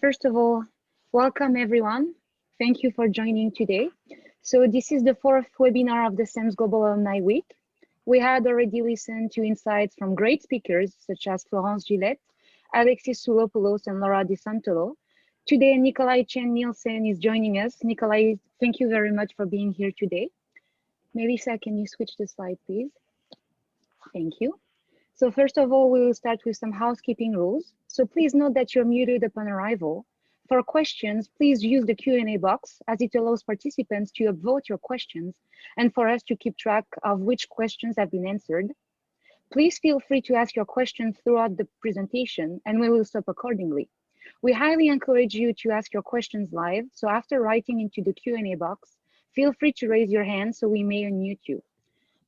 First of all, welcome everyone. Thank you for joining today. So this is the fourth webinar of the CEMS Global Alumni Week. We had already listened to insights from great speakers such as Florence Gillette, Alexis Soulopoulos, and Laura Di Santolo. Today, Nicolai Chen Nielsen is joining us. Nicolai, thank you very much for being here today. Melissa, can you switch the slide, please? Thank you. So first of all, we will start with some housekeeping rules. So please note that you're muted upon arrival. For questions, please use the Q&A box as it allows participants to upvote your questions and for us to keep track of which questions have been answered. Please feel free to ask your questions throughout the presentation and we will stop accordingly. We highly encourage you to ask your questions live. So after writing into the Q&A box, feel free to raise your hand so we may unmute you.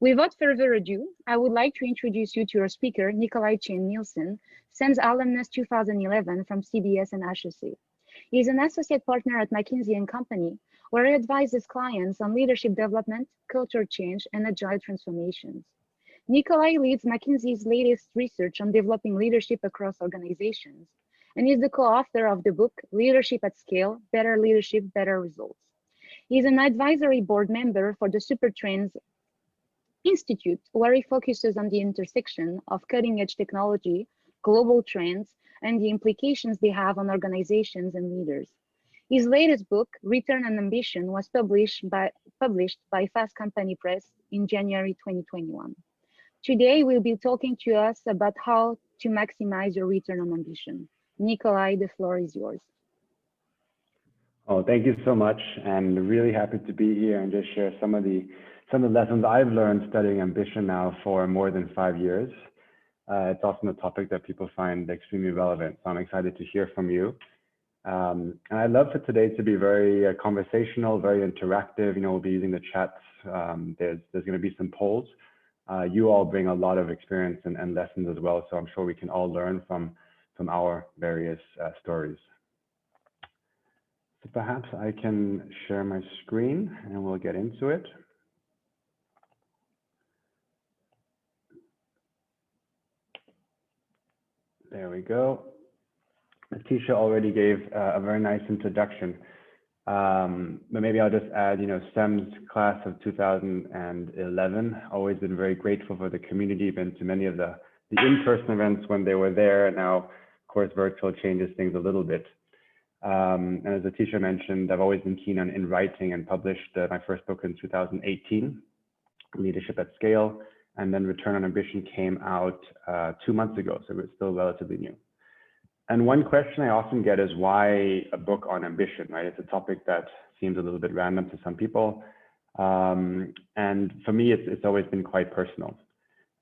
Without further ado, I would like to introduce you to our speaker, Nicolai Chen Nielsen, CEMS Alumnus 2011 from CBS and HEC. He is an associate partner at McKinsey & Company, where he advises clients on leadership development, culture change, and agile transformations. Nicolai leads McKinsey's latest research on developing leadership across organizations, and is the co-author of the book, Leadership at Scale, Better Leadership, Better Results. He is an advisory board member for the Supertrends Institute, where he focuses on the intersection of cutting-edge technology, global trends, and the implications they have on organizations and leaders. His latest book, Return on Ambition, was published by Fast Company Press in January 2021. Today, we'll be talking to us about how to maximize your return on ambition. Nicolai, the floor is yours. Oh, thank you so much, and really happy to be here and just share some of the lessons I've learned studying ambition now for more than 5 years. It's often a topic that people find extremely relevant, so I'm excited to hear from you. And I'd love for today to be very conversational, very interactive. You know, we'll be using the chats. There's going to be some polls. You all bring a lot of experience and lessons as well, so I'm sure we can all learn from our various stories. So perhaps I can share my screen and we'll get into it. There we go. Letitia already gave a very nice introduction, but maybe I'll just add, you know, CEMS class of 2011, always been very grateful for the community, been to many of the in-person events when they were there. Now, of course, virtual changes things a little bit. And as Letitia mentioned, I've always been keen in writing and published my first book in 2018, Leadership at Scale. And then Return on Ambition came out 2 months ago, so it's still relatively new. And one question I often get is why a book on ambition, right? It's a topic that seems a little bit random to some people. And for me, it's always been quite personal.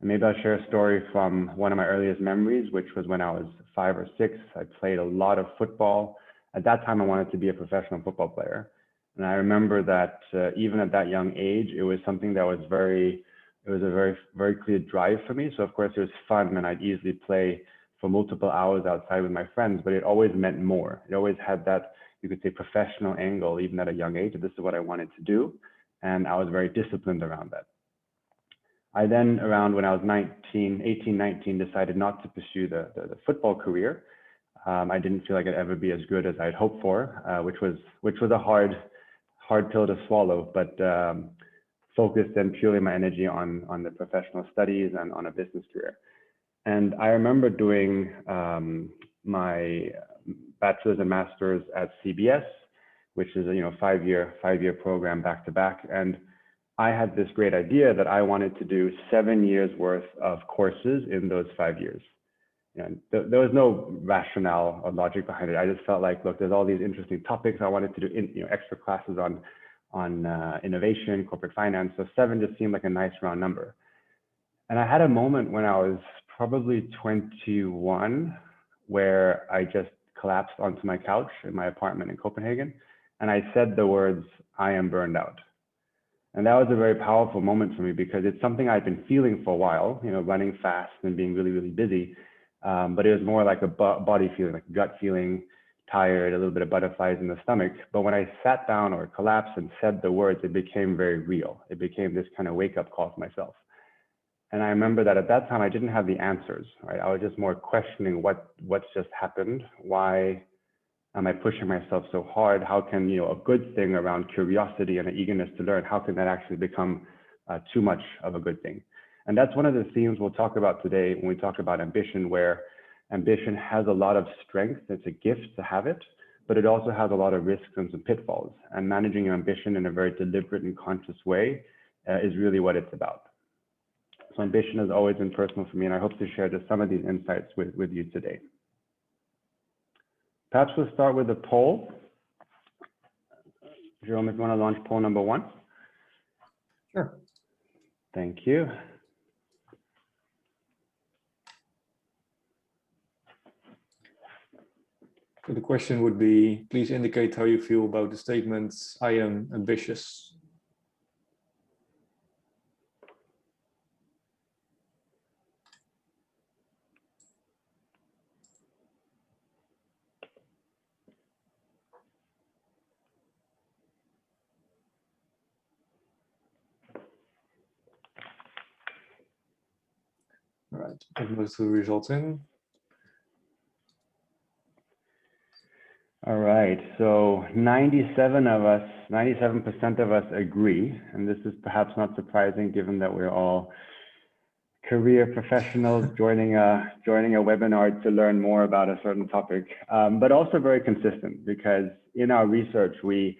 And maybe I'll share a story from one of my earliest memories, which was when I was 5 or 6. I played a lot of football. At that time, I wanted to be a professional football player. And I remember that even at that young age, it was something that was it was a very clear drive for me. So of course it was fun and I'd easily play for multiple hours outside with my friends, but it always meant more. It always had that, you could say, professional angle, even at a young age. This is what I wanted to do. And I was very disciplined around that. I then, around when I was 18, 19, decided not to pursue the football career. I didn't feel like I'd ever be as good as I'd hoped for, which was a hard pill to swallow, but focused then purely my energy on the professional studies and on a business career. And I remember doing my bachelor's and master's at CBS, which is a 5-year program back to back. And I had this great idea that I wanted to do 7 years worth of courses in those 5 years. And there was no rationale or logic behind it. I just felt like, look, there's all these interesting topics. I wanted to do extra classes on innovation, corporate finance. So 7 just seemed like a nice round number. And I had a moment when I was probably 21 where I just collapsed onto my couch in my apartment in Copenhagen. And I said the words, "I am burned out." And that was a very powerful moment for me because it's something I'd been feeling for a while, running fast and being really, really busy. But it was more like a body feeling, like a gut feeling, tired, a little bit of butterflies in the stomach. But when I sat down or collapsed and said the words, it became very real. It became this kind of wake-up call to myself. And I remember that at that time, I didn't have the answers, right? I was just more questioning what's just happened, why Am I pushing myself so hard? How can, a good thing around curiosity and an eagerness to learn, how can that actually become too much of a good thing? And that's one of the themes we'll talk about today when we talk about ambition, where ambition has a lot of strength. It's a gift to have it, but it also has a lot of risks and some pitfalls. And managing your ambition in a very deliberate and conscious way is really what it's about. So ambition has always been personal for me, and I hope to share just some of these insights with you today. Perhaps we'll start with a poll. Jerome, if you want to launch poll number 1. Sure. Thank you. So the question would be, please indicate how you feel about the statements, I am ambitious. All right, let's move to the results in. All right, so 97% of us agree, and this is perhaps not surprising given that we're all career professionals joining a webinar to learn more about a certain topic, but also very consistent, because in our research, we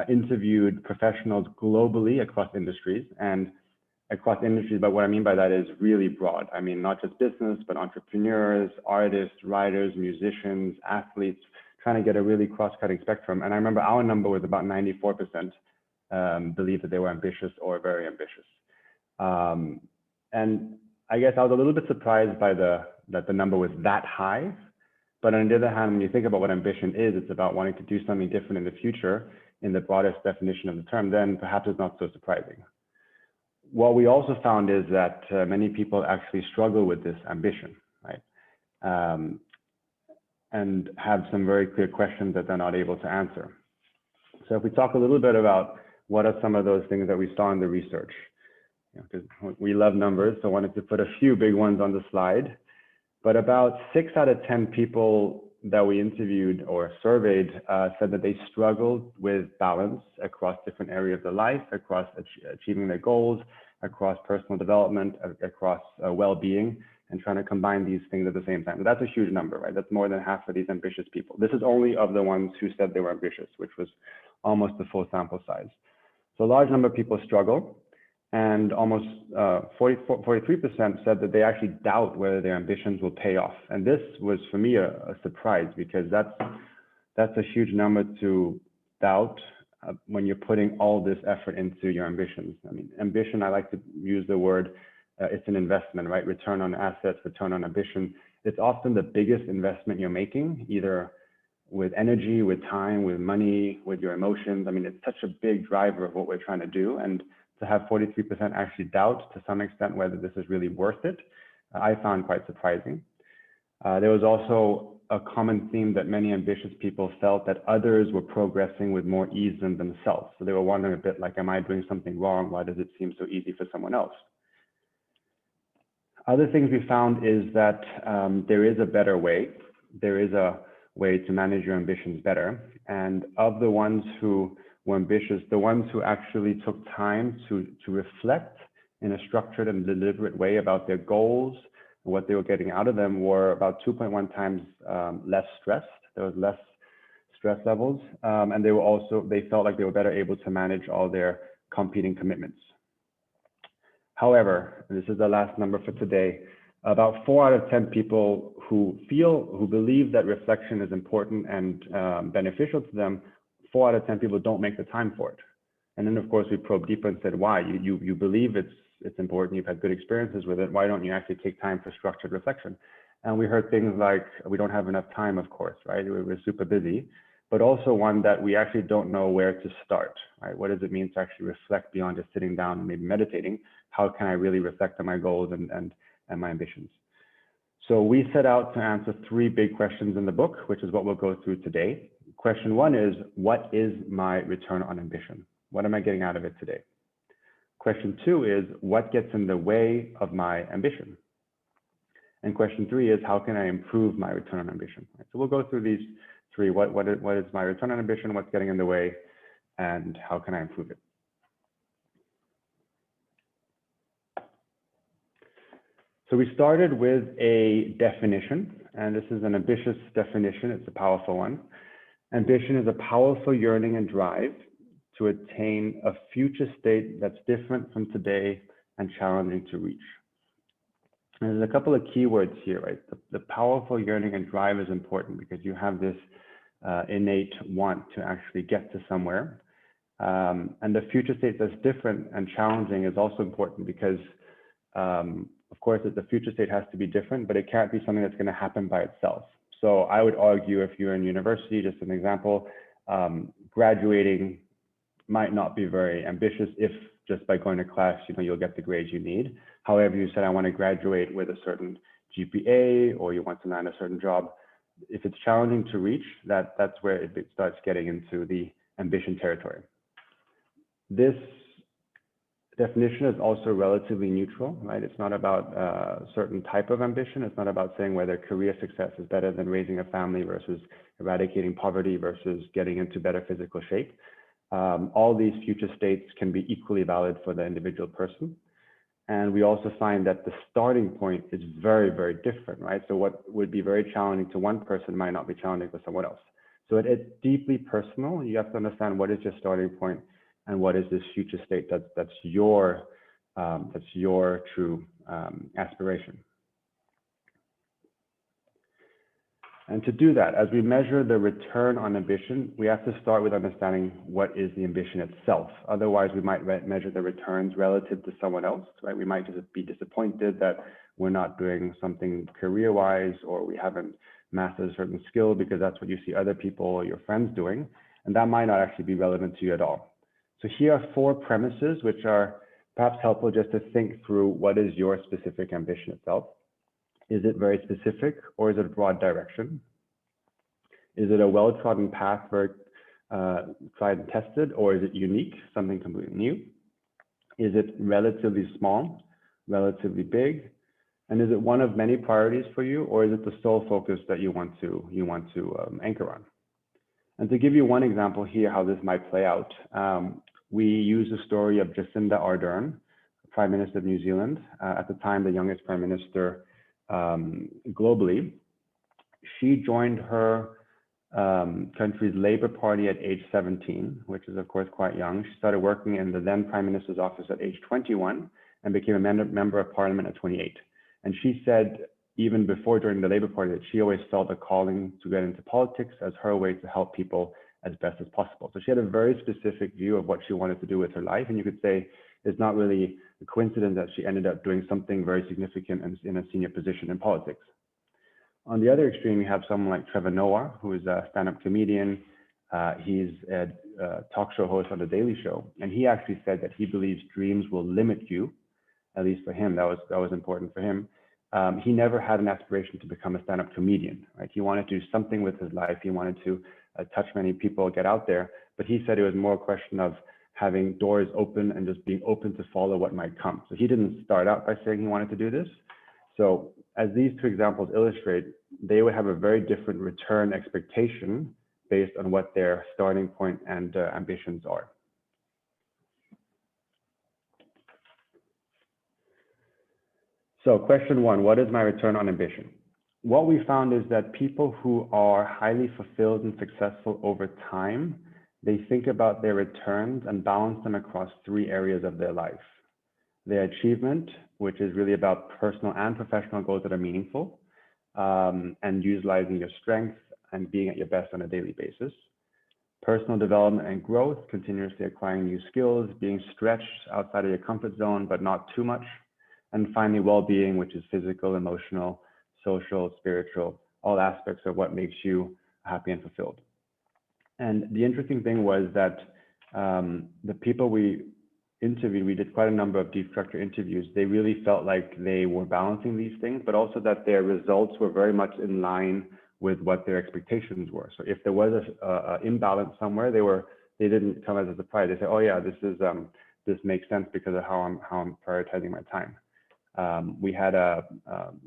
interviewed professionals globally across industries, but what I mean by that is really broad. I mean, not just business, but entrepreneurs, artists, writers, musicians, athletes, trying to get a really cross-cutting spectrum. And I remember our number was about 94% believe that they were ambitious or very ambitious. And I guess I was a little bit surprised by that the number was that high. But on the other hand, when you think about what ambition is, it's about wanting to do something different in the future in the broadest definition of the term, then perhaps it's not so surprising. What we also found is that many people actually struggle with this ambition, right? And have some very clear questions that they're not able to answer. So if we talk a little bit about what are some of those things that we saw in the research, because we love numbers, so I wanted to put a few big ones on the slide. But about 6 out of 10 people that we interviewed or surveyed said that they struggled with balance across different areas of life, across achieving their goals, across personal development, across well-being, and trying to combine these things at the same time. So that's a huge number, right? That's more than half of these ambitious people. This is only of the ones who said they were ambitious, which was almost the full sample size. So a large number of people struggle, and almost 43% said that they actually doubt whether their ambitions will pay off. And this was, for me, a surprise, because that's a huge number to doubt when you're putting all this effort into your ambitions. I mean, ambition, I like to use the word, it's an investment, right? Return on assets, return on ambition. It's often the biggest investment you're making, either with energy, with time, with money, with your emotions. I mean, it's such a big driver of what we're trying to do. And to have 43% actually doubt to some extent whether this is really worth it, I found quite surprising. There was also a common theme that many ambitious people felt that others were progressing with more ease than themselves. So they were wondering a bit like, am I doing something wrong? Why does it seem so easy for someone else? Other things we found is that there is a better way. There is a way to manage your ambitions better. And of the ones who were ambitious, the ones who actually took time to reflect in a structured and deliberate way about their goals and what they were getting out of them were about 2.1 times less stressed. There was less stress levels. And they felt like they were better able to manage all their competing commitments. However, and this is the last number for today, about 4 out of 10 people who believe that reflection is important and beneficial to them, 4 out of 10 people don't make the time for it. And then of course we probed deeper and said, why? You believe it's important, you've had good experiences with it, why don't you actually take time for structured reflection? And we heard things like, we don't have enough time, of course, right? We're super busy, but also one that we actually don't know where to start, right? What does it mean to actually reflect beyond just sitting down and maybe meditating? How can I really reflect on my goals and my ambitions? So we set out to answer 3 big questions in the book, which is what we'll go through today. Question 1 is, what is my return on ambition? What am I getting out of it today? Question 2 is, what gets in the way of my ambition? And question 3 is, how can I improve my return on ambition? Right, so we'll go through these 3, what is my return on ambition, what's getting in the way, and how can I improve it? So we started with a definition, and this is an ambitious definition. It's a powerful one. Ambition is a powerful yearning and drive to attain a future state that's different from today and challenging to reach. And there's a couple of keywords here, right? The powerful yearning and drive is important because you have this innate want to actually get to somewhere. And the future state that's different and challenging is also important because, of course, the future state has to be different, but it can't be something that's going to happen by itself. So I would argue if you're in university, just an example, graduating might not be very ambitious if just by going to class, you'll get the grades you need. However, you said, I want to graduate with a certain GPA, or you want to land a certain job. If it's challenging to reach, that's where it starts getting into the ambition territory. This definition is also relatively neutral, right? It's not about a certain type of ambition. It's not about saying whether career success is better than raising a family versus eradicating poverty versus getting into better physical shape. All these future states can be equally valid for the individual person. And we also find that the starting point is very, very different, right? So what would be very challenging to one person might not be challenging for someone else. So it's deeply personal. You have to understand what is your starting point and what is this future state that's your true aspiration. And to do that, as we measure the return on ambition, we have to start with understanding what is the ambition itself. Otherwise, we might measure the returns relative to someone else, right? We might just be disappointed that we're not doing something career-wise, or we haven't mastered a certain skill because that's what you see other people or your friends doing. And that might not actually be relevant to you at all. So here are 4 premises, which are perhaps helpful just to think through what is your specific ambition itself. Is it very specific, or is it a broad direction? Is it a well-trodden path, very tried and tested, or is it unique, something completely new? Is it relatively small, relatively big? And is it one of many priorities for you, or is it the sole focus that you want to anchor on? And to give you one example here, how this might play out, we use the story of Jacinda Ardern, Prime Minister of New Zealand, at the time the youngest Prime Minister globally. She joined her country's Labour Party at age 17, which is of course quite young. She started working in the then Prime Minister's office at age 21 and became a member of Parliament at 28. And she said, even before joining the Labour Party, that she always felt a calling to get into politics as her way to help people as best as possible. So she had a very specific view of what she wanted to do with her life. And you could say it's not really a coincidence that she ended up doing something very significant and in a senior position in politics. On the other extreme, you have someone like Trevor Noah, who is a stand-up comedian. He's a talk show host on The Daily Show. And he actually said that he believes dreams will limit you, at least for him. That was important for him. He never had an aspiration to become a stand-up comedian, right? He wanted to do something with his life. He wanted to touch many people, get out there. But he said it was more a question of having doors open and just being open to follow what might come. So he didn't start out by saying he wanted to do this. So as these 2 examples illustrate, they would have a very different return expectation based on what their starting point and ambitions are. So question 1, what is my return on ambition? What we found is that people who are highly fulfilled and successful over time, they think about their returns and balance them across 3 areas of their life. Their achievement, which is really about personal and professional goals that are meaningful, and utilizing your strength and being at your best on a daily basis. Personal development and growth, continuously acquiring new skills, being stretched outside of your comfort zone, but not too much. And finally, well-being, which is physical, emotional, social, spiritual, all aspects of what makes you happy and fulfilled. And the interesting thing was that the people we interviewed, we did quite a number of deep structure interviews. They really felt like they were balancing these things, but also that their results were very much in line with what their expectations were. So if there was a imbalance somewhere, they didn't come as a surprise. They said, "Oh yeah, this makes sense because of how I'm prioritizing my time." We had a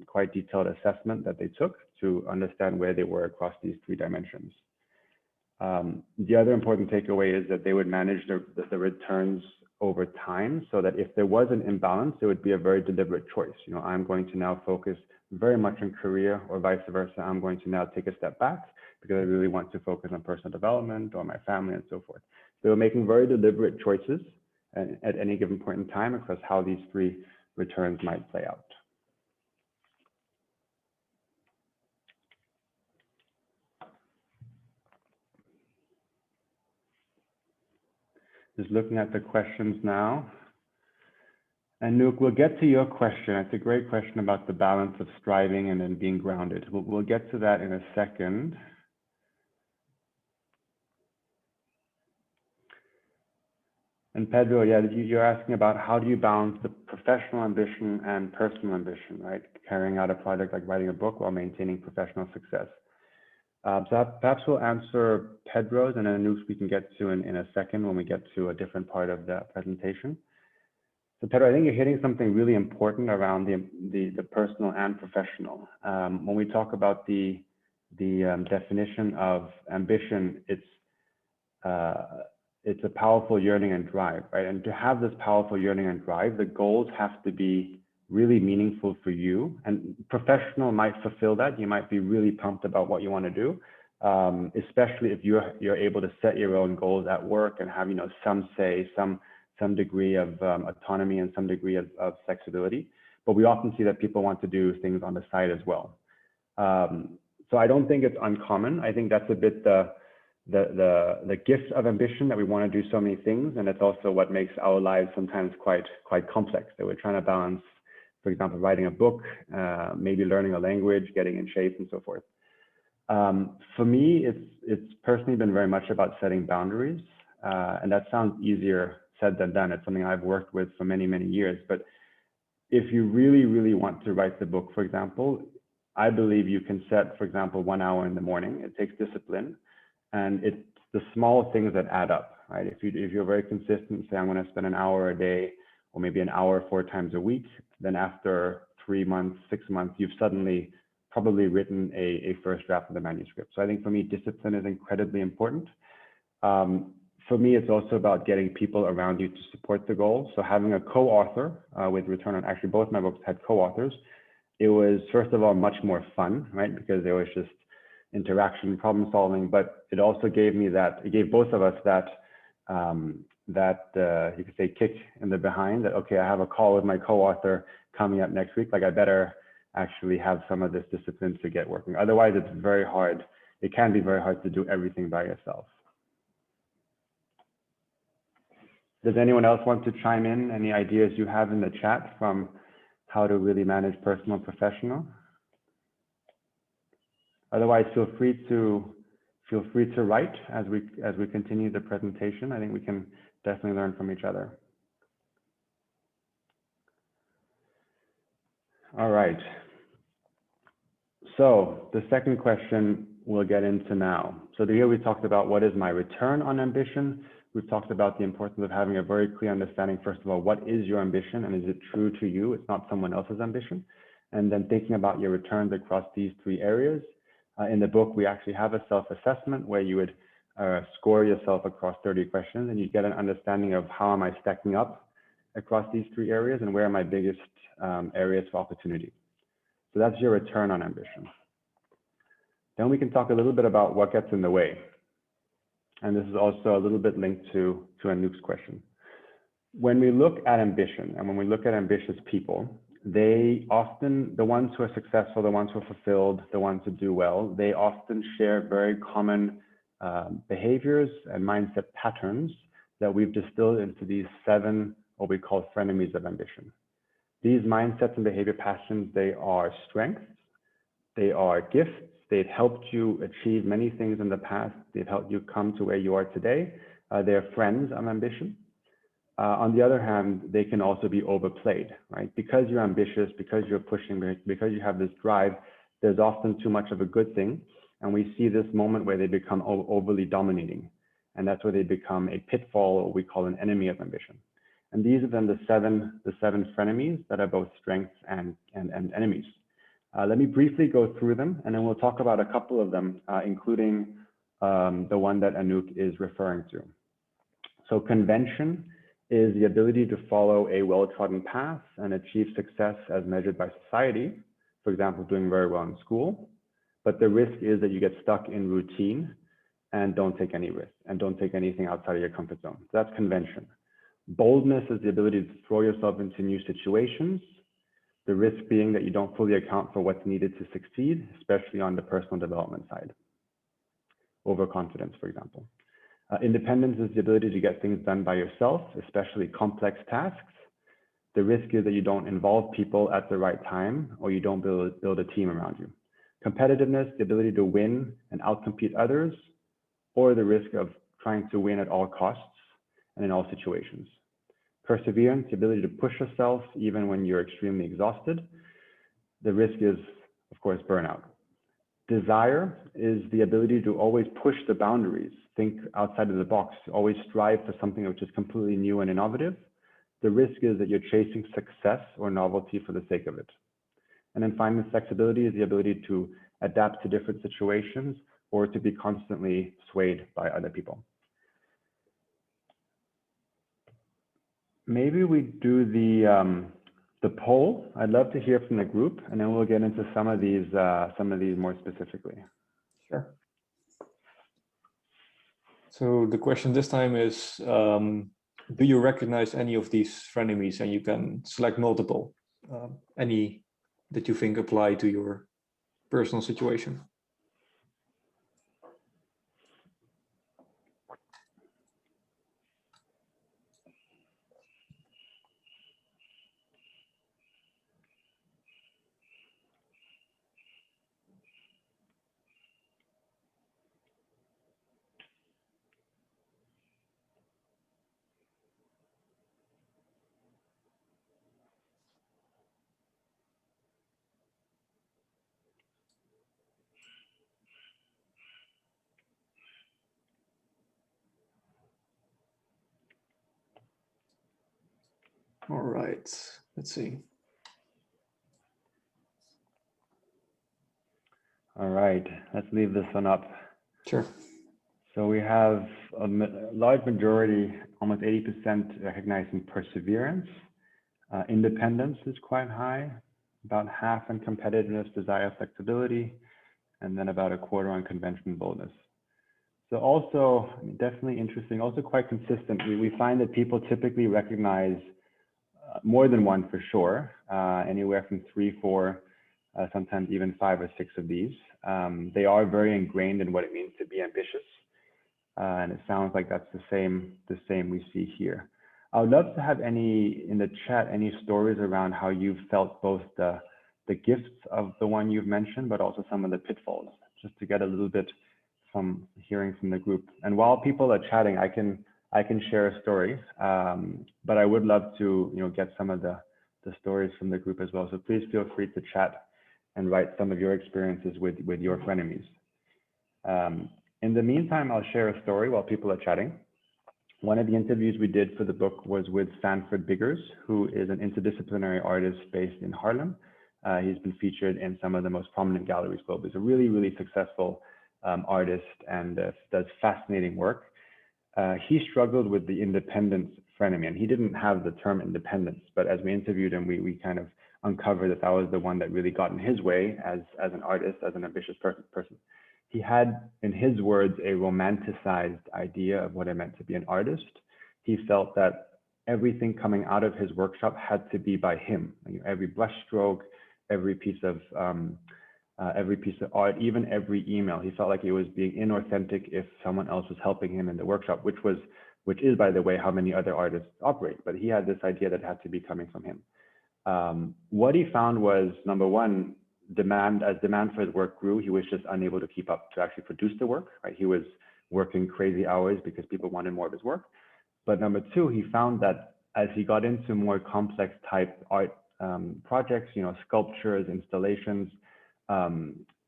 quite detailed assessment that they took to understand where they were across these 3 dimensions. The other important takeaway is that they would manage the returns over time, so that if there was an imbalance, it would be a very deliberate choice. You know, I'm going to now focus very much on career, or vice versa. I'm going to now take a step back because I really want to focus on personal development or my family and so forth. They were making very deliberate choices at any given point in time across how these three returns might play out. Just looking at the questions now. And Nuke, we'll get to your question. It's a great question about the balance of striving and then being grounded. We'll get to that in a second. And Pedro, yeah, you're asking about how do you balance the professional ambition and personal ambition, right? Carrying out a project like writing a book while maintaining professional success. So perhaps we'll answer Pedro's, and then Nuke's we can get to in a second when we get to a different part of the presentation. So Pedro, I think you're hitting something really important around the personal and professional. When we talk about the definition of ambition, it's a powerful yearning and drive, right? And to have this powerful yearning and drive, the goals have to be really meaningful for you. And professional might fulfill that. You might be really pumped about what you want to do, especially if you're able to set your own goals at work and have, you know, some say, some degree of autonomy and some degree of flexibility. But we often see that people want to do things on the side as well. So I don't think it's uncommon. I think that's a bit the gift of ambition, that we want to do so many things, and it's also what makes our lives sometimes quite complex, that we're trying to balance, for example, writing a book, maybe learning a language, getting in shape and so forth. For me, it's personally been very much about setting boundaries, and that sounds easier said than done. It's something I've worked with for many years. But if you really want to write the book, for example, I believe you can set, for example, 1 hour in the morning. It takes discipline, and it's the small things that add up, right? If you're very consistent, say I'm going to spend an hour a day, or maybe an hour 4 times a week, then after 3 months, 6 months, you've suddenly probably written a first draft of the manuscript. So I think for me, discipline is incredibly important. For me, it's also about getting people around you to support the goal. So having a co-author with Return On, actually both my books had co-authors. It was, first of all, much more fun, right? Because there was just interaction, problem solving, but it also gave me that, it gave both of us that, you could say, kick in the behind, that, okay, I have a call with my co-author coming up next week, like I better actually have some of this discipline to get working. Otherwise, it's very hard. It can be very hard to do everything by yourself. Does anyone else want to chime in? Any ideas you have in the chat from how to really manage personal and professional? Otherwise, feel free to write as we continue the presentation. I think we can definitely learn from each other. All right. So the second question we'll get into now. So here we talked about what is my return on ambition. We've talked about the importance of having a very clear understanding, first of all, what is your ambition and is it true to you? It's not someone else's ambition. And then thinking about your returns across these 3 areas. In the book, we actually have a self-assessment where you would score yourself across 30 questions, and you get an understanding of how am I stacking up across these 3 areas and where are my biggest areas for opportunity. So that's your return on ambition. Then we can talk a little bit about what gets in the way. And this is also a little bit linked to Anouk's question. When we look at ambition and when we look at ambitious people, they often, the ones who are successful, the ones who are fulfilled, the ones who do well, they often share very common behaviors and mindset patterns that we've distilled into these 7, what we call frenemies of ambition. These mindsets and behavior patterns, they are strengths, they are gifts. They've helped you achieve many things in the past. They've helped you come to where you are today. They're friends of ambition. On the other hand, they can also be overplayed, right? Because you're ambitious, because you're pushing, because you have this drive, there's often too much of a good thing. And we see this moment where they become overly dominating. And that's where they become a pitfall, or we call an enemy of ambition. And these are then the seven frenemies that are both strengths and enemies. Let me briefly go through them, and then we'll talk about a couple of them, including the one that Anouk is referring to. So convention is the ability to follow a well-trodden path and achieve success as measured by society, for example, doing very well in school. But the risk is that you get stuck in routine and don't take any risk and don't take anything outside of your comfort zone. So that's convention. Boldness is the ability to throw yourself into new situations, the risk being that you don't fully account for what's needed to succeed, especially on the personal development side. Overconfidence, for example. Independence is the ability to get things done by yourself, especially complex tasks. The risk is that you don't involve people at the right time or you don't build a team around you. Competitiveness, the ability to win and outcompete others, or the risk of trying to win at all costs and in all situations. Perseverance, the ability to push yourself even when you're extremely exhausted. The risk is, of course, burnout. Desire is the ability to always push the boundaries, think outside of the box, always strive for something which is completely new and innovative. The risk is that you're chasing success or novelty for the sake of it. And then finally, flexibility is the ability to adapt to different situations or to be constantly swayed by other people. Maybe we do the poll. I'd love to hear from the group, and then we'll get into some of these more specifically. Sure. So the question this time is, do you recognize any of these frenemies? And you can select multiple, any that you think apply to your personal situation. All right, let's see. All right, let's leave this one up. Sure. So we have a large majority, almost 80% recognizing perseverance. Independence is quite high, about half on competitiveness, desire, flexibility, and then about a quarter on convention, boldness. So also definitely interesting, also quite consistent. We find that people typically recognize more than one for sure, anywhere from 3, 4, sometimes even 5 or 6 of these. They are very ingrained in what it means to be ambitious. And it sounds like that's the same we see here. I would love to have any in the chat, any stories around how you've felt both the gifts of the one you've mentioned, but also some of the pitfalls, just to get a little bit from hearing from the group. And while people are chatting, I can share a story, but I would love to get some of the stories from the group as well. So please feel free to chat and write some of your experiences with your frenemies. In the meantime, I'll share a story while people are chatting. One of the interviews we did for the book was with Sanford Biggers, who is an interdisciplinary artist based in Harlem. He's been featured in some of the most prominent galleries globally. He's a really, really successful artist and does fascinating work. He struggled with the independence frenemy, and he didn't have the term independence, but as we interviewed him, we kind of uncovered that was the one that really got in his way as an artist, as an ambitious person. He had, in his words, a romanticized idea of what it meant to be an artist. He felt that everything coming out of his workshop had to be by him. Every brushstroke, every piece of art, even every email. He felt like it was being inauthentic if someone else was helping him in the workshop, which is, by the way, how many other artists operate. But he had this idea that it had to be coming from him. What he found was, number one, demand for his work grew. He was just unable to keep up to actually produce the work. Right? He was working crazy hours because people wanted more of his work. But number two, he found that as he got into more complex type art projects, sculptures, installations,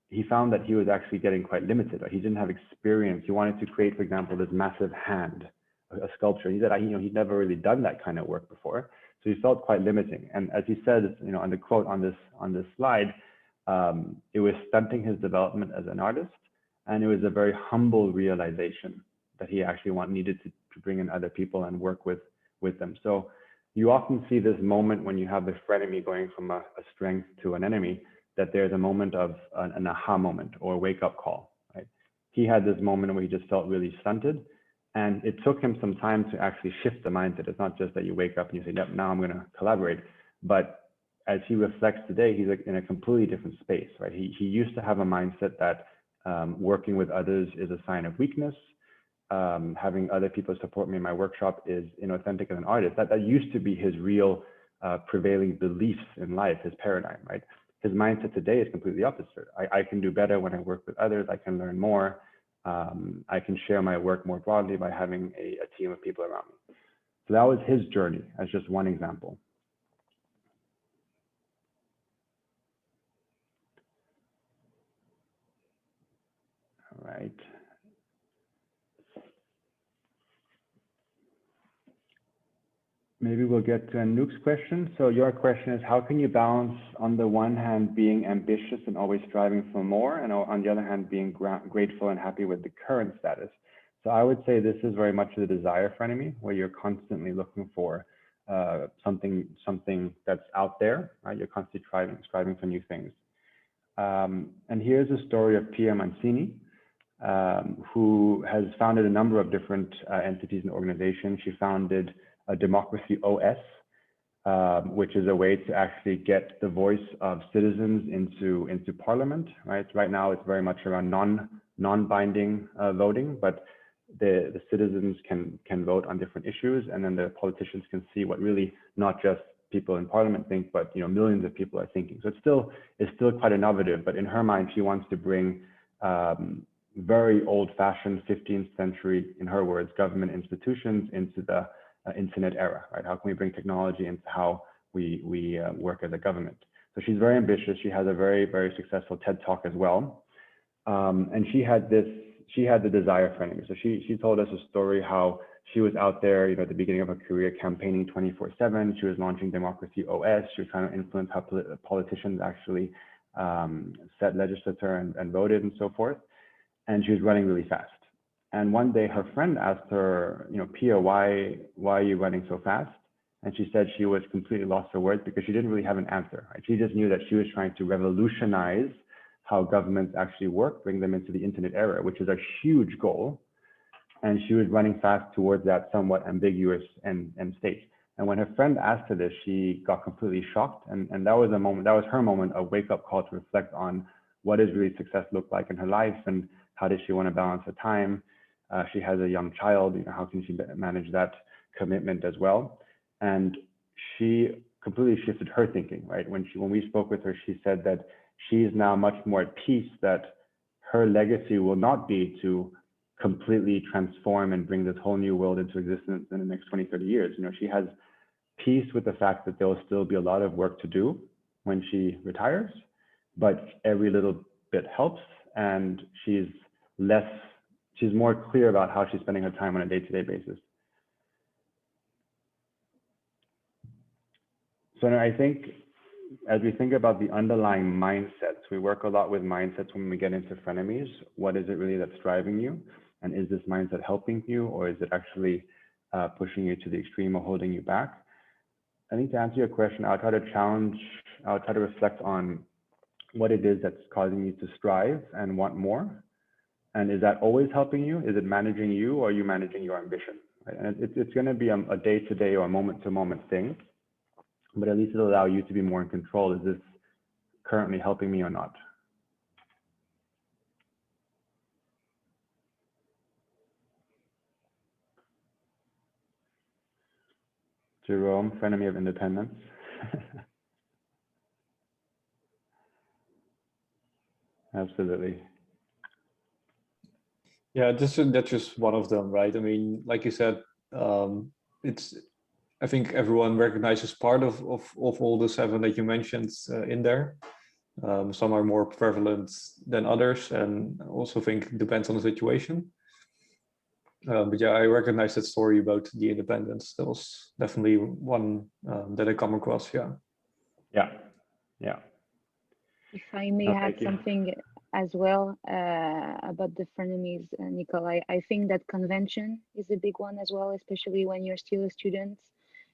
he found that he was actually getting quite limited. Right? He didn't have experience. He wanted to create, for example, this massive hand, a sculpture. He said, he'd never really done that kind of work before. So he felt quite limiting. And as he said, on the quote on this slide, it was stunting his development as an artist. And it was a very humble realization that he actually needed to bring in other people and work with them. So you often see this moment when you have the frenemy going from a strength to an enemy, that there's a moment of an aha moment or a wake-up call, right? He had this moment where he just felt really stunted, and it took him some time to actually shift the mindset. It's not just that you wake up and you say, yep, now I'm going to collaborate. But as he reflects today, he's in a completely different space, right? He used to have a mindset that working with others is a sign of weakness. Having other people support me in my workshop is inauthentic as an artist. That used to be his real prevailing beliefs in life, his paradigm, right? His mindset today is completely opposite. I can do better when I work with others. I can learn more. I can share my work more broadly by having a team of people around me. So that was his journey as just one example. All right. Maybe we'll get to Anouk's question. So your question is, how can you balance, on the one hand, being ambitious and always striving for more, and on the other hand, being grateful and happy with the current status? So I would say this is very much the desire frenemy, where you're constantly looking for something that's out there, right? You're constantly striving for new things. And here's a story of Pia Mancini, who has founded a number of different entities and organizations. She founded a Democracy OS, which is a way to actually get the voice of citizens into parliament, right? Right now, it's very much around non-binding voting, but the citizens can vote on different issues, and then the politicians can see what really not just people in parliament think, but millions of people are thinking. So it's still quite innovative, but in her mind, she wants to bring very old-fashioned 15th century, in her words, government institutions into the internet era, right? How can we bring technology into how we work as a government? So she's very ambitious. She has a very, very successful TED Talk as well. And she had the desire frenemy. So she told us a story how she was out there, at the beginning of her career, campaigning 24/7. She was launching Democracy OS. She was trying to influence how politicians actually set legislature and voted and so forth. And she was running really fast. And one day her friend asked her, Pia, why are you running so fast? And she said she was completely lost for words because she didn't really have an answer, right? She just knew that she was trying to revolutionize how governments actually work, bring them into the internet era, which is a huge goal. And she was running fast towards that somewhat ambiguous end state. And when her friend asked her this, she got completely shocked. And that was her moment, a wake-up call to reflect on what does really success look like in her life, and how does she want to balance her time. She has a young child, how can she manage that commitment as well? And she completely shifted her thinking, right? When we spoke with her, she said that she is now much more at peace, that her legacy will not be to completely transform and bring this whole new world into existence in the next 20, 30 years. She has peace with the fact that there will still be a lot of work to do when she retires, but every little bit helps, and she's more clear about how she's spending her time on a day-to-day basis. So I think as we think about the underlying mindsets, we work a lot with mindsets when we get into frenemies. What is it really that's driving you? And is this mindset helping you, or is it actually pushing you to the extreme or holding you back? I think to answer your question, I'll try to reflect on what it is that's causing you to strive and want more. And is that always helping you? Is it managing you, or are you managing your ambition? Right? And it's going to be a day-to-day or a moment-to-moment thing, but at least it'll allow you to be more in control. Is this currently helping me or not? Jerome, frenemy of independence. Absolutely. Yeah, that's just one of them, right? I mean, like you said, I think everyone recognizes part of all the 7 that you mentioned in there. Some are more prevalent than others, and I also think it depends on the situation. But yeah, I recognize that story about the independence. That was definitely one that I come across. Yeah. If I may add something, as well about the frenemies, Nikolai. I think that convention is a big one as well, especially when you're still a student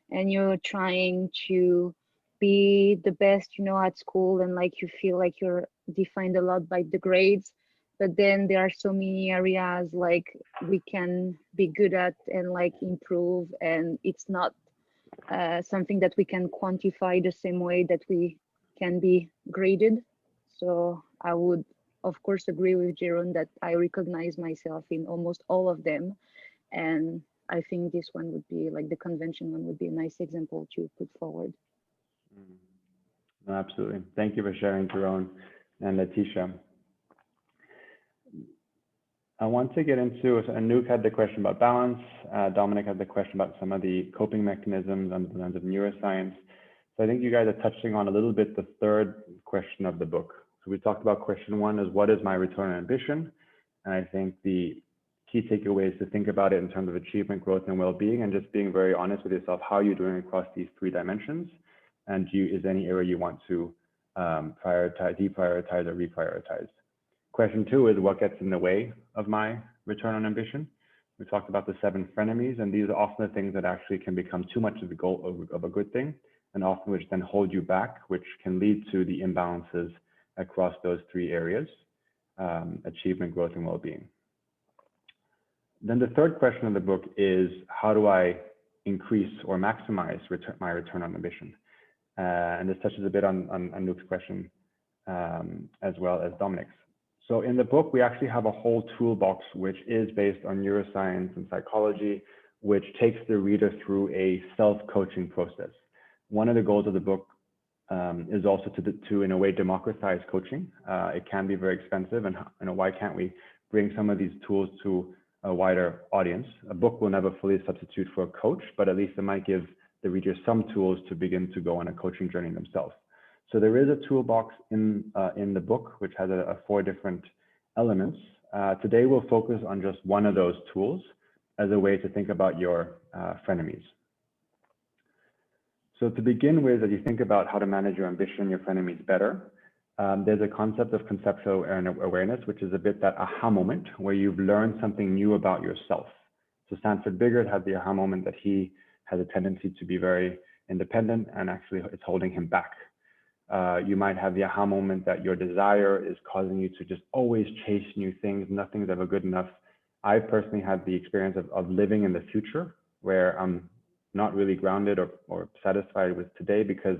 and you're trying to be the best, you know, at school, and like you feel like you're defined a lot by the grades. But then there are so many areas like we can be good at and like improve, and it's not something that we can quantify the same way that we can be graded. So I would, of course, agree with Jeroen that I recognize myself in almost all of them. And I think this one would be like the convention one would be a nice example to put forward. No, absolutely. Thank you for sharing, Jeroen and Letitia. I want to get into, so Anouk had the question about balance. Dominic had the question about some of the coping mechanisms under the lens of neuroscience. So I think you guys are touching on a little bit the third question of the book. So we talked about question one is, what is my return on ambition? And I think the key takeaway is to think about it in terms of achievement, growth, and well-being, and just being very honest with yourself, how you're doing across these three dimensions. And is any area you want to prioritize, deprioritize, or reprioritize? Question two is, what gets in the way of my return on ambition? We talked about the 7 frenemies, and these are often the things that actually can become too much of the goal of a good thing, and often which then hold you back, which can lead to the imbalances across those 3 areas, achievement, growth, and well-being. Then the third question of the book is, how do I increase or maximize my return on ambition? And this touches a bit on Anouk's question as well as Dominic's. So in the book, we actually have a whole toolbox, which is based on neuroscience and psychology, which takes the reader through a self-coaching process. One of the goals of the book is also to in a way, democratize coaching. It can be very expensive, and why can't we bring some of these tools to a wider audience? A book will never fully substitute for a coach, but at least it might give the reader some tools to begin to go on a coaching journey themselves. So there is a toolbox in the book, which has 4 different elements. Today, we'll focus on just one of those tools as a way to think about your frenemies. So to begin with, as you think about how to manage your ambition, your frenemies better, there's a concept of conceptual awareness, which is a bit that aha moment where you've learned something new about yourself. So Stanford Biggert had the aha moment that he has a tendency to be very independent, and actually it's holding him back. You might have the aha moment that your desire is causing you to just always chase new things. Nothing's ever good enough. I personally had the experience of living in the future where I'm not really grounded or satisfied with today because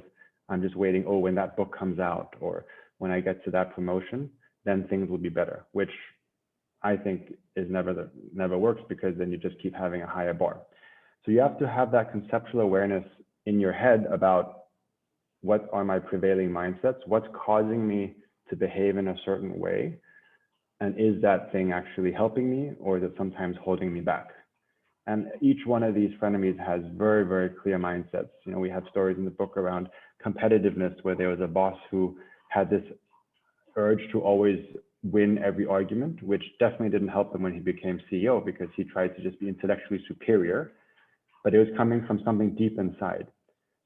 I'm just waiting, oh, when that book comes out or when I get to that promotion, then things will be better, which I think is never works, because then you just keep having a higher bar. So you have to have that conceptual awareness in your head about what are my prevailing mindsets, what's causing me to behave in a certain way, and is that thing actually helping me, or is it sometimes holding me back? And each one of these frenemies has very, very clear mindsets. You know, we have stories in the book around competitiveness, where there was a boss who had this urge to always win every argument, which definitely didn't help him when he became CEO, because he tried to just be intellectually superior, but it was coming from something deep inside.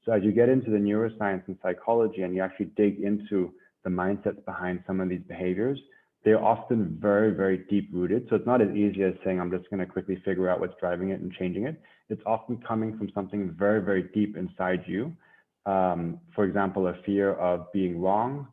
So as you get into the neuroscience and psychology and you actually dig into the mindsets behind some of these behaviors, they're often very, very deep rooted. So it's not as easy as saying, I'm just going to quickly figure out what's driving it and changing it. It's often coming from something very, very deep inside you. For example, a fear of being wrong.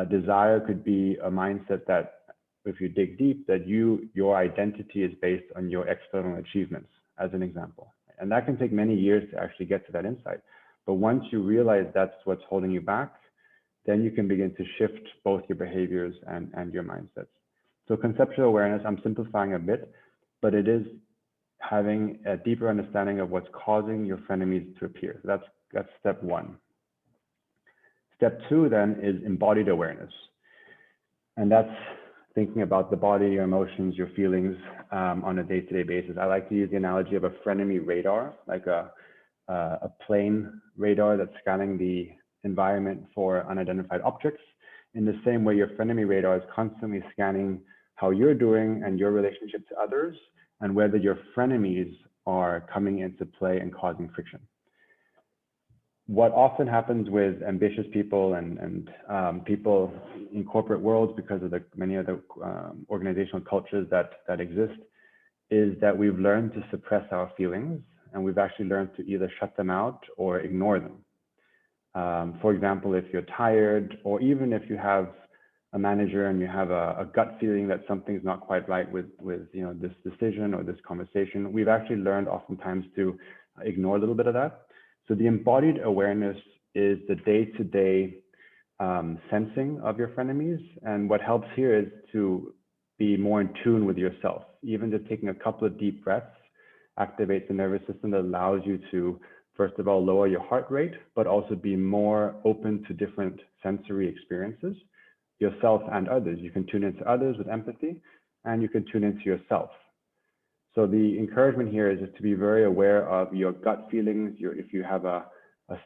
Desire could be a mindset that, if you dig deep, that your identity is based on your external achievements, as an example. And that can take many years to actually get to that insight. But once you realize that's what's holding you back, then you can begin to shift both your behaviors and your mindsets. So conceptual awareness, I'm simplifying a bit, but it is having a deeper understanding of what's causing your frenemies to appear. So that's step 1. Step 2 then is embodied awareness. And that's thinking about the body, your emotions, your feelings on a day-to-day basis. I like to use the analogy of a frenemy radar, like a plane radar that's scanning the environment for unidentified objects. In the same way, your frenemy radar is constantly scanning how you're doing and your relationship to others, and whether your frenemies are coming into play and causing friction. what often happens with ambitious people and people in corporate worlds, because of the many of the organizational cultures that exist, is that we've learned to suppress our feelings, and we've actually learned to either shut them out or ignore them. For example, if you're tired, or even if you have a manager and you have a gut feeling that something's not quite right with this decision or this conversation, we've actually learned oftentimes to ignore a little bit of that. So the embodied awareness is the day-to-day sensing of your frenemies. And what helps here is to be more in tune with yourself. Even just taking a couple of deep breaths activates the nervous system that allows you to, first of all, lower your heart rate, but also be more open to different sensory experiences, yourself and others. You can tune into others with empathy, and you can tune into yourself. So the encouragement here is just to be very aware of your gut feelings. If you have a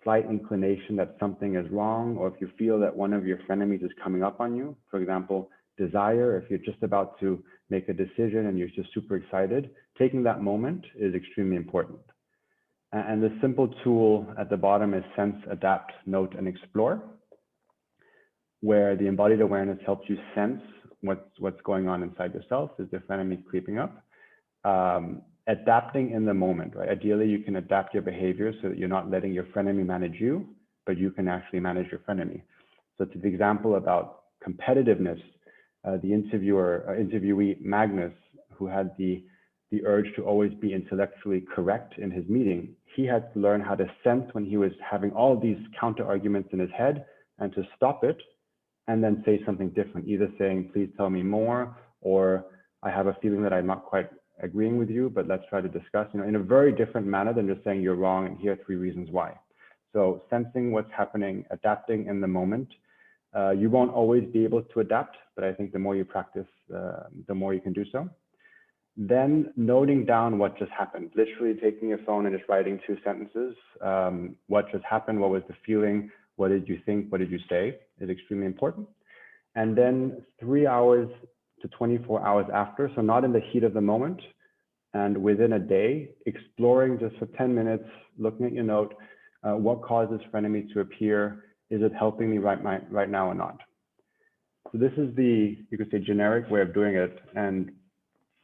slight inclination that something is wrong, or if you feel that one of your frenemies is coming up on you, for example, desire, if you're just about to make a decision and you're just super excited, taking that moment is extremely important. And the simple tool at the bottom is sense, adapt, note, and explore, where the embodied awareness helps you sense what's going on inside yourself. Is the frenemy creeping up? Adapting in the moment, right? Ideally, you can adapt your behavior so that you're not letting your frenemy manage you, but you can actually manage your frenemy. So to the example about competitiveness, the interviewee Magnus, who had the urge to always be intellectually correct in his meeting, he had to learn how to sense when he was having all of these counter arguments in his head, and to stop it and then say something different, either saying, please tell me more, or I have a feeling that I'm not quite agreeing with you, but let's try to discuss, in a very different manner than just saying you're wrong and here are 3 reasons why. So sensing what's happening, adapting in the moment. You won't always be able to adapt, but I think the more you practice, the more you can do so. Then noting down what just happened, literally taking your phone and just writing 2 sentences. What just happened? What was the feeling? What did you think? What did you say? Is extremely important. And then 3 hours to 24 hours after, so not in the heat of the moment, and within a day, exploring just for 10 minutes, looking at your note, what causes frenemy to appear? Is it helping me right now or not? So this is the, you could say, generic way of doing it. And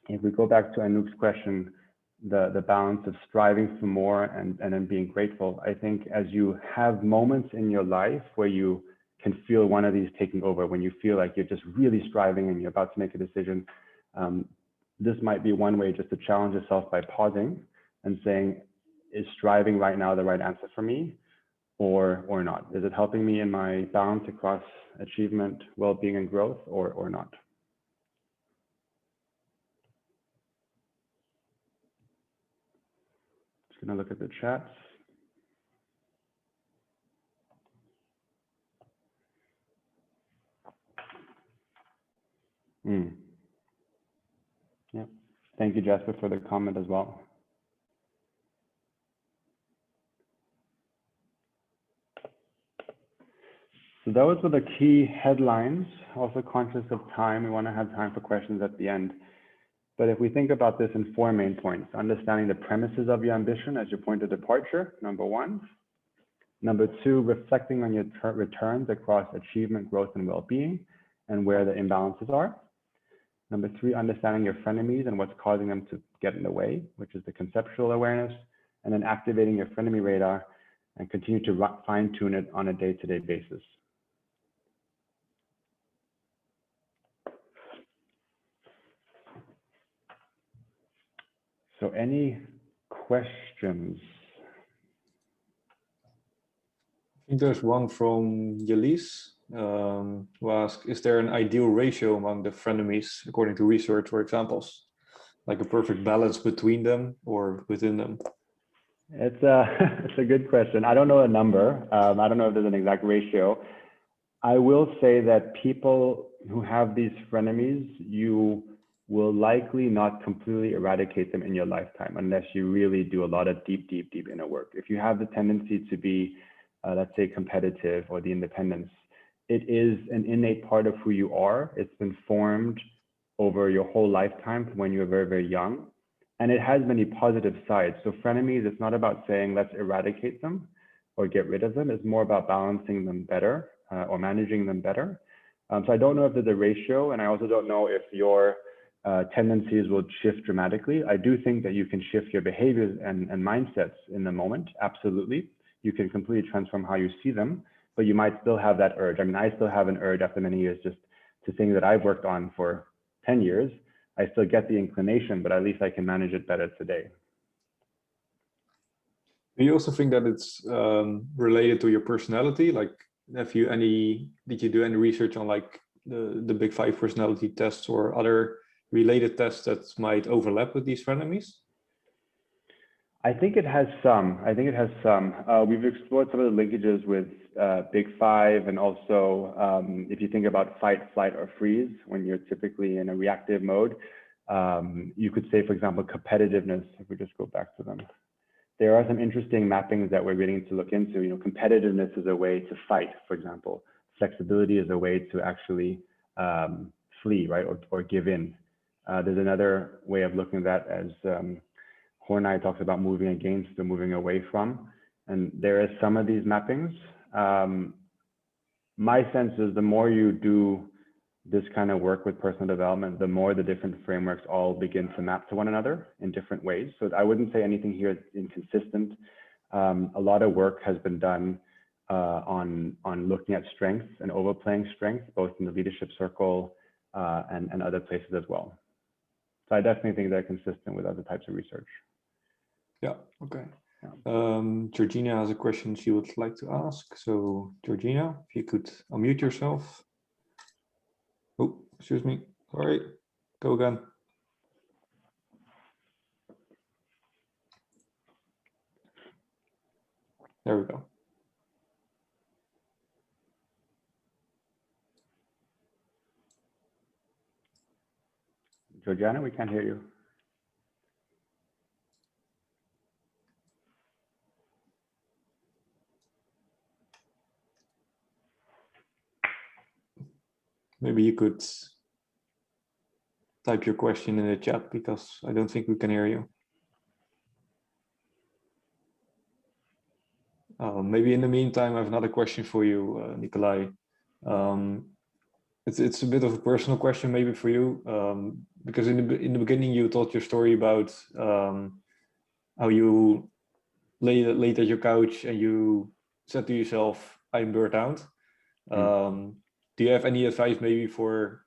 if we go back to Anouk's question, the balance of striving for more and then being grateful, I think as you have moments in your life where you can feel one of these taking over, when you feel like you're just really striving and you're about to make a decision, this might be one way just to challenge yourself by pausing and saying, is striving right now the right answer for me or not? Is it helping me in my balance across achievement, well-being, and growth, or not? Just gonna look at the chats. Yeah, thank you, Jasper, for the comment as well. So those were the key headlines. Also conscious of time, we want to have time for questions at the end. But if we think about this in 4 main points: understanding the premises of your ambition as your point of departure, number 1. Number 2, reflecting on your returns across achievement, growth, and well-being, and where the imbalances are. Number 3, understanding your frenemies and what's causing them to get in the way, which is the conceptual awareness, and then activating your frenemy radar and continue to fine-tune it on a day-to-day basis. So any questions? I think there's one from Yelise, who asks, is there an ideal ratio among the frenemies according to research or examples? Like a perfect balance between them or within them? It's a good question. I don't know a number. I don't know if there's an exact ratio. I will say that people who have these frenemies, you will likely not completely eradicate them in your lifetime unless you really do a lot of deep inner work. If you have the tendency to be, let's say, competitive, or the independence, it is an innate part of who you are. It's been formed over your whole lifetime from when you were very, very young. And it has many positive sides. So frenemies, it's not about saying, let's eradicate them. or get rid of them. It's more about balancing them better or managing them better. So I don't know if there's a ratio, and I also don't know if your tendencies will shift dramatically. I do think that you can shift your behaviors and mindsets in the moment. Absolutely. You can completely transform how you see them, but you might still have that urge. I mean, I still have an urge after many years just to things that I've worked on for 10 years. I still get the inclination, but at least I can manage it better today. Do you also think that it's related to your personality? Like, did you do any research on like the big 5 personality tests or other related tests that might overlap with these frenemies? I think it has some. We've explored some of the linkages with big 5, and also if you think about fight, flight, or freeze, when you're typically in a reactive mode, you could say, for example, competitiveness, if we just go back to them. There are some interesting mappings that we're beginning to look into. You know, competitiveness is a way to fight, for example. Flexibility is a way to actually flee, right, or give in. There's another way of looking at that as Horney talks about moving against or moving away from. And there is some of these mappings. My sense is the more you do this kind of work with personal development, the more the different frameworks all begin to map to one another in different ways. So I wouldn't say anything here is inconsistent. A lot of work has been done on looking at strengths and overplaying strengths, both in the leadership circle and other places as well. So I definitely think they're consistent with other types of research. Yeah, okay. Yeah. Georgina has a question she would like to ask. So Georgina, if you could unmute yourself. Oh, excuse me. Sorry. Go again. There we go. Georgiana, we can't hear you. Maybe you could type your question in the chat, because I don't think we can hear you. Maybe in the meantime, I have another question for you, Nikolai. It's a bit of a personal question maybe for you, because in the beginning you told your story about how you laid at your couch and you said to yourself, "I'm burnt out." Do you have any advice maybe for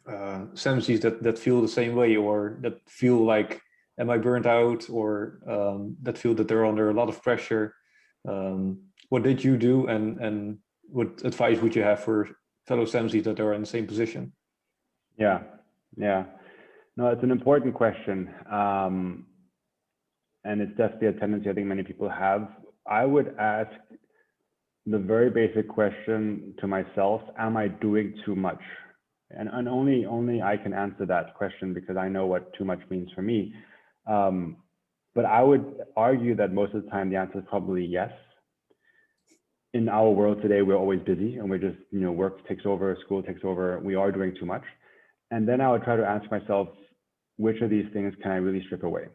CEMSies that feel the same way, or that feel like, am I burnt out, or that feel that they're under a lot of pressure? What did you do, and what advice would you have for fellow CEMSies that are in the same position? Yeah. No, it's an important question. And it's definitely a tendency I think many people have. I would ask the very basic question to myself: am I doing too much? And only I can answer that question, because I know what too much means for me. But I would argue that most of the time the answer is probably yes. In our world today, we're always busy, and we're just, work takes over, school takes over. We are doing too much. And then I would try to ask myself, which of these things can I really strip away?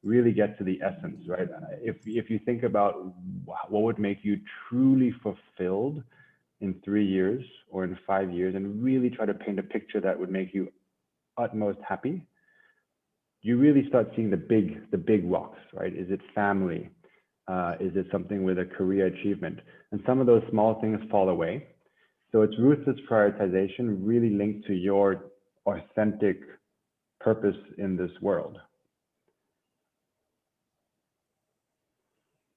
Really get to the essence, right? If you think about what would make you truly fulfilled in 3 years or in 5 years, and really try to paint a picture that would make you utmost happy, you really start seeing the big rocks, right? Is it family? Is it something with a career achievement? And some of those small things fall away. So it's ruthless prioritization, really linked to your authentic purpose in this world.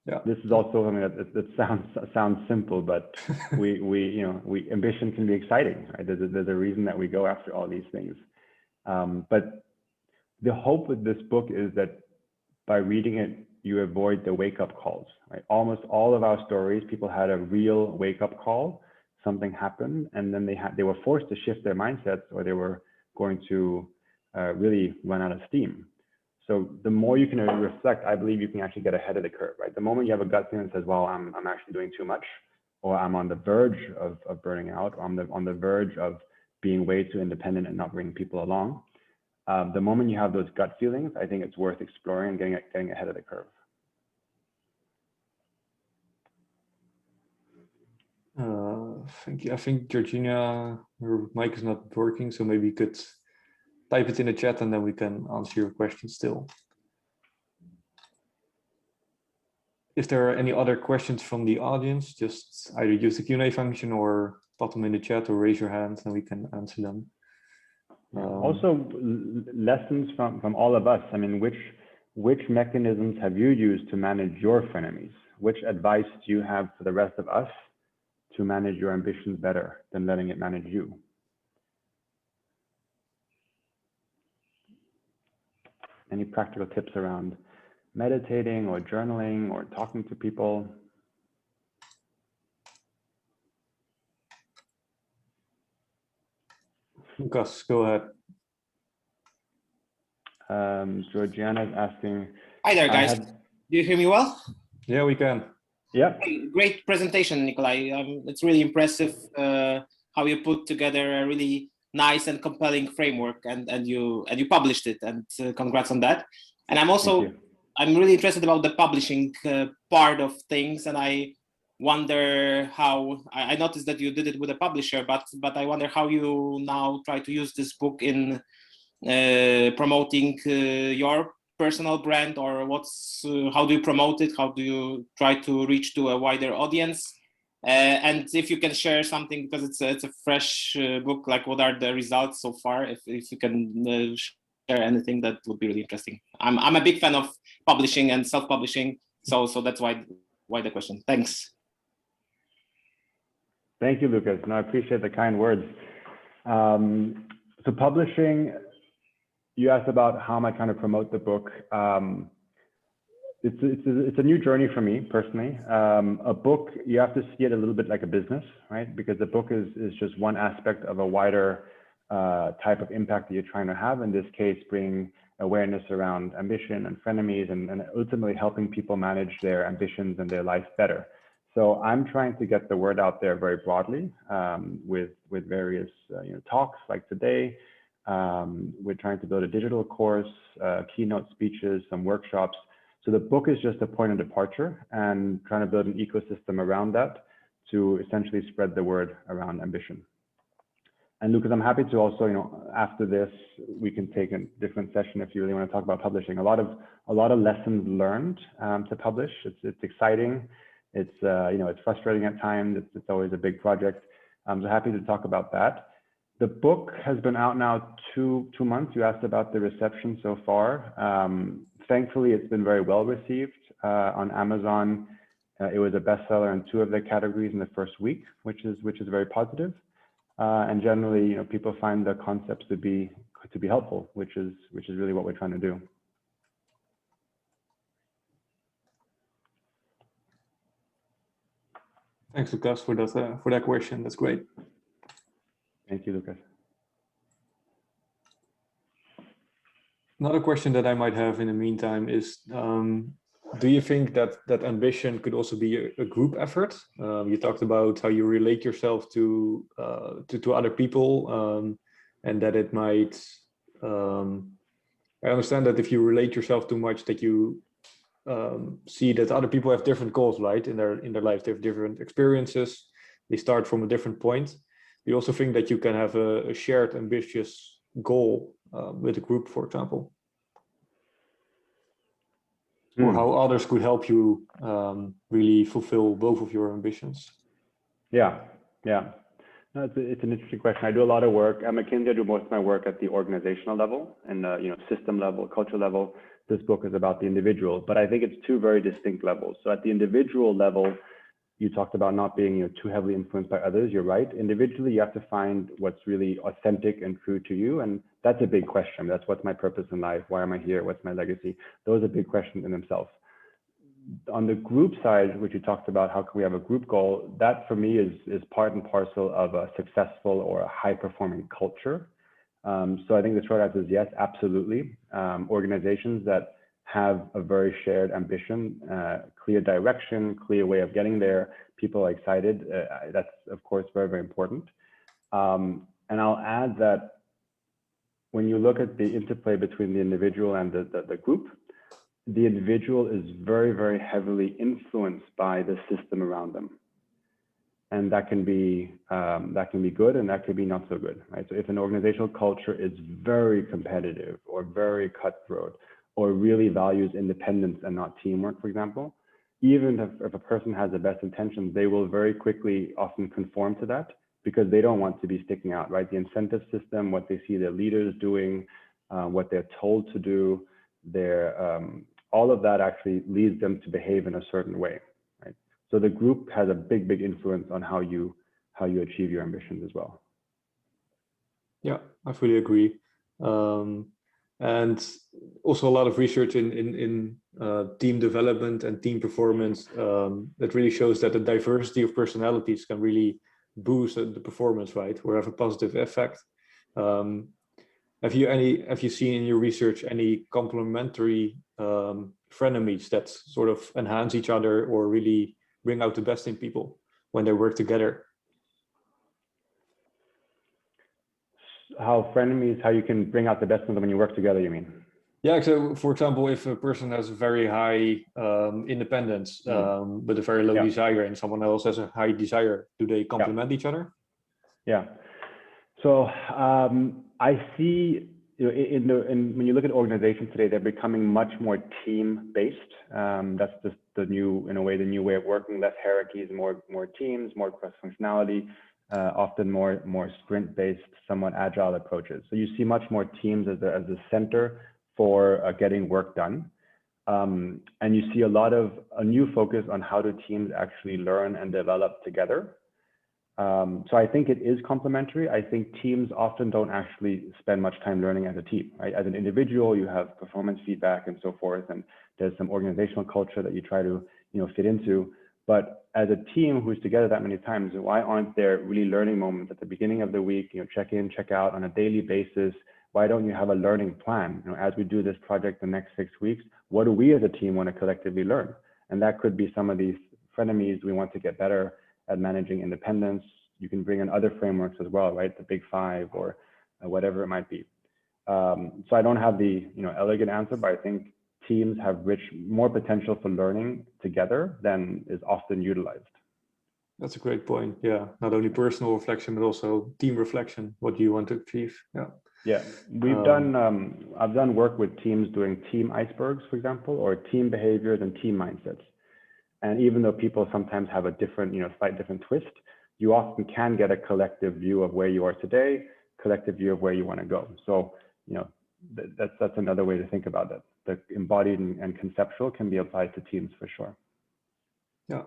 Yeah. This is also something that sounds simple, but ambition can be exciting, right? There's a reason that we go after all these things. But the hope with this book is that by reading it, you avoid the wake-up calls, right? Almost all of our stories, people had a real wake-up call, something happened, and then they were forced to shift their mindsets, or they were going to really run out of steam. So the more you can reflect, I believe you can actually get ahead of the curve, right? The moment you have a gut feeling that says, well, I'm actually doing too much, or I'm on the verge of burning out, or I'm on the verge of being way too independent and not bringing people along. The moment you have those gut feelings, I think it's worth exploring and getting ahead of the curve. Thank you. I think Georgina, her mic is not working, so maybe you could type it in the chat and then we can answer your question still. If there are any other questions from the audience, just either use the Q&A function or put them in the chat or raise your hand and we can answer them. Also, lessons from all of us. I mean, which mechanisms have you used to manage your frenemies? Which advice do you have for the rest of us to manage your ambitions better than letting it manage you? Any practical tips around meditating or journaling or talking to people? Gus, go ahead. Georgiana is asking. Hi there, guys. Do you hear me well? Yeah, we can. Yeah. Great presentation, Nikolai. It's really impressive how you put together a really nice and compelling framework, and you published it. And congrats on that. And I'm really interested about the publishing part of things, and I wonder how I noticed that you did it with a publisher, but I wonder how you now try to use this book in promoting your personal brand, or how do you promote it? How do you try to reach to a wider audience? And if you can share something, because it's a fresh book, like what are the results so far? If you can share anything, that would be really interesting. I'm a big fan of publishing and self-publishing, so that's why the question. Thanks. Thank you, Lucas. No, I appreciate the kind words. So publishing, you asked about how am I trying to promote the book. It's a new journey for me personally. A book, you have to see it a little bit like a business, right? Because the book is just one aspect of a wider type of impact that you're trying to have. In this case, bring awareness around ambition and frenemies, and ultimately helping people manage their ambitions and their life better. So I'm trying to get the word out there very broadly with various talks like today. We're trying to build a digital course, keynote speeches, some workshops. So the book is just a point of departure, and trying to build an ecosystem around that to essentially spread the word around ambition. And Lucas, I'm happy to also, after this, we can take a different session if you really want to talk about publishing. A lot of lessons learned to publish. It's exciting. It's it's frustrating at times. It's always a big project. I'm so happy to talk about that. The book has been out now two months. You asked about the reception so far. Thankfully, it's been very well received on Amazon. It was a bestseller in 2 of the categories in the first week, which is very positive. And generally, people find the concepts to be helpful, which is really what we're trying to do. Thanks, Lucas, for that question. That's great. Thank you, Lucas. Another question that I might have in the meantime is, do you think that ambition could also be a group effort? You talked about how you relate yourself to other people, and that it might. I understand that if you relate yourself too much, that you see that other people have different goals, right? In their life, they have different experiences. They start from a different point. You also think that you can have a shared ambitious goal with a group, for example, or how others could help you really fulfill both of your ambitions. Yeah. No, it's an interesting question. I do a lot of work at McKinsey. I do most of my work at the organizational level and system level, culture level. This book is about the individual, but I think it's 2 very distinct levels. So at the individual level, you talked about not being too heavily influenced by others. You're right. Individually, you have to find what's really authentic and true to you. And that's a big question. That's what's my purpose in life? Why am I here? What's my legacy? Those are big questions in themselves. On the group side, which you talked about, how can we have a group goal? That for me is part and parcel of a successful or a high performing culture. So I think the short answer is yes, absolutely. Organizations that have a very shared ambition, clear direction, clear way of getting there, people are excited. That's of course very, very important. And I'll add that when you look at the interplay between the individual and the group, the individual is very, very heavily influenced by the system around them. and that can be good, and that can be not so good, right? So if an organizational culture is very competitive or very cutthroat, or really values independence and not teamwork, for example, even if a person has the best intentions, they will very quickly often conform to that because they don't want to be sticking out, right? The incentive system, what they see their leaders doing, what they're told to do, all of that actually leads them to behave in a certain way, right? So the group has a big, big influence on how you achieve your ambitions as well. Yeah, I fully agree. And also a lot of research in team development and team performance that really shows that the diversity of personalities can really boost the performance, right, or have a positive effect. Have you seen in your research any complementary frenemies that sort of enhance each other or really bring out the best in people when they work together? How frenemies, how you can bring out the best in them when you work together, you mean? Yeah, so for example, if a person has very high independence, but a very low desire, and someone else has a high desire, do they complement each other? Yeah. So I see, when you look at organizations today, they're becoming much more team-based. That's just the new way of working, less hierarchies, more teams, more cross-functionality. Often more sprint-based, somewhat agile approaches. So you see much more teams as a center for getting work done. And you see a new focus on how do teams actually learn and develop together. So I think it is complementary. I think teams often don't actually spend much time learning as a team, right? As an individual, you have performance feedback and so forth, and there's some organizational culture that you try to fit into. But as a team who's together that many times, why aren't there really learning moments at the beginning of the week, check in, check out on a daily basis? Why don't you have a learning plan? As we do this project the next 6 weeks, what do we as a team want to collectively learn? And that could be some of these frenemies. We want to get better at managing independence. You can bring in other frameworks as well, right? The Big Five or whatever it might be. So I don't have the elegant answer, but I think teams have more potential for learning together than is often utilized. That's a great point. Yeah, not only personal reflection, but also team reflection. What do you want to achieve? Yeah, we've I've done work with teams doing team icebergs, for example, or team behaviors and team mindsets. And even though people sometimes have a different, slight different twist, you often can get a collective view of where you are today, collective view of where you want to go. So, that's another way to think about it. The embodied and conceptual can be applied to teams for sure. Yeah.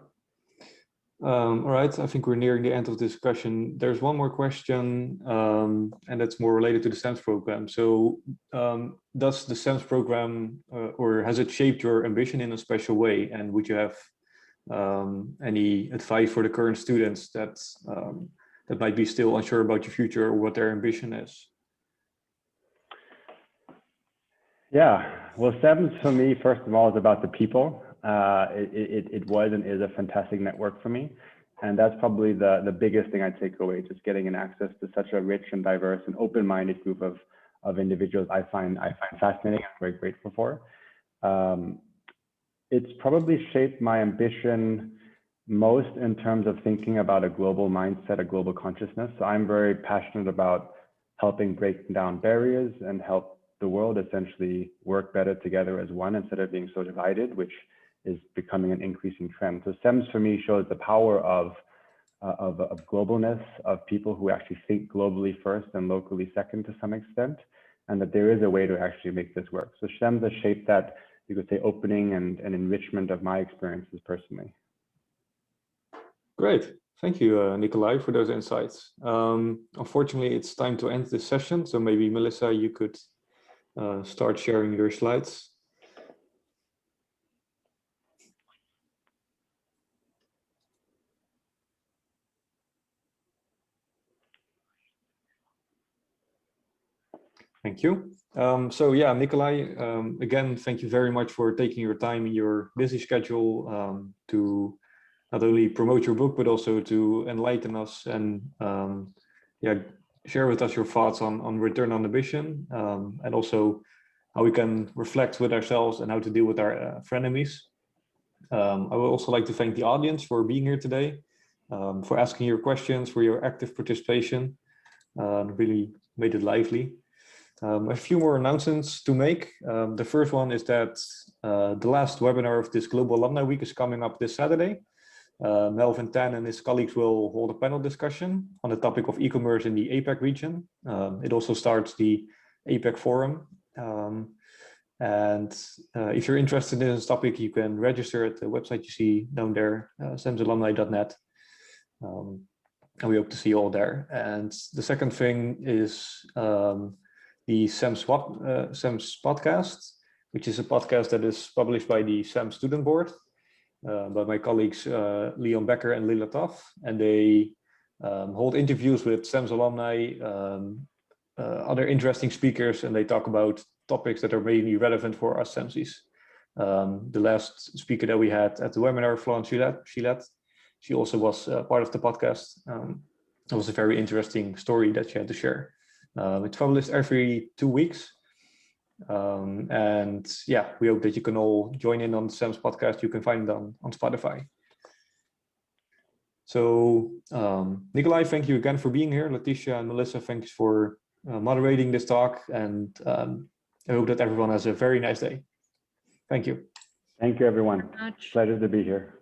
All right, I think we're nearing the end of the discussion. There's one more question, and that's more related to the CEMS program. So does the CEMS program, or has it shaped your ambition in a special way? And would you have any advice for the current students that might be still unsure about your future or what their ambition is? Yeah, well, CEMS for me, first of all, is about the people. It was and is a fantastic network for me. And that's probably the biggest thing I take away, just getting an access to such a rich and diverse and open-minded group of individuals I find fascinating and very grateful for. It's probably shaped my ambition most in terms of thinking about a global mindset, a global consciousness. So I'm very passionate about helping break down barriers and help the world essentially work better together as one instead of being so divided, which is becoming an increasing trend. So CEMS for me shows the power of globalness, of people who actually think globally first and locally second to some extent, and that there is a way to actually make this work. So CEMS has shaped that, you could say, opening and enrichment of my experiences personally. Great. Thank you, Nikolai, for those insights. Unfortunately, it's time to end this session. So maybe, Melissa, you could start sharing your slides. Thank you. So yeah, Nikolai, again, thank you very much for taking your time in your busy schedule to not only promote your book, but also to enlighten us and share with us your thoughts on return on ambition, and also how we can reflect with ourselves and how to deal with our frenemies. I would also like to thank the audience for being here today. for asking your questions, for your active participation. Really made it lively. A few more announcements to make. The first one is that the last webinar of this Global Alumni Week is coming up this Saturday. Melvin Tan and his colleagues will hold a panel discussion on the topic of e-commerce in the APAC region. It also starts the APAC Forum. If you're interested in this topic, you can register at the website you see down there, cemsalumni.net. And we hope to see you all there. And the second thing is the CEMS podcast, which is a podcast that is published by the CEMS Student Board, by my colleagues Leon Becker and Lila Toff. And they hold interviews with CEMS alumni, other interesting speakers, and they talk about topics that are mainly relevant for us CEMSies. The last speaker that we had at the webinar, Florence Gillette, she also was part of the podcast. It was a very interesting story that she had to share. It's published every 2 weeks. And yeah, we hope that you can all join in on the CEMS podcast. You can find it on Spotify. So Nikolai, thank you again for being here. Letitia and Melissa, thanks for moderating this talk. And I hope that everyone has a very nice day. Thank you. Thank you, everyone. Pleasure to be here.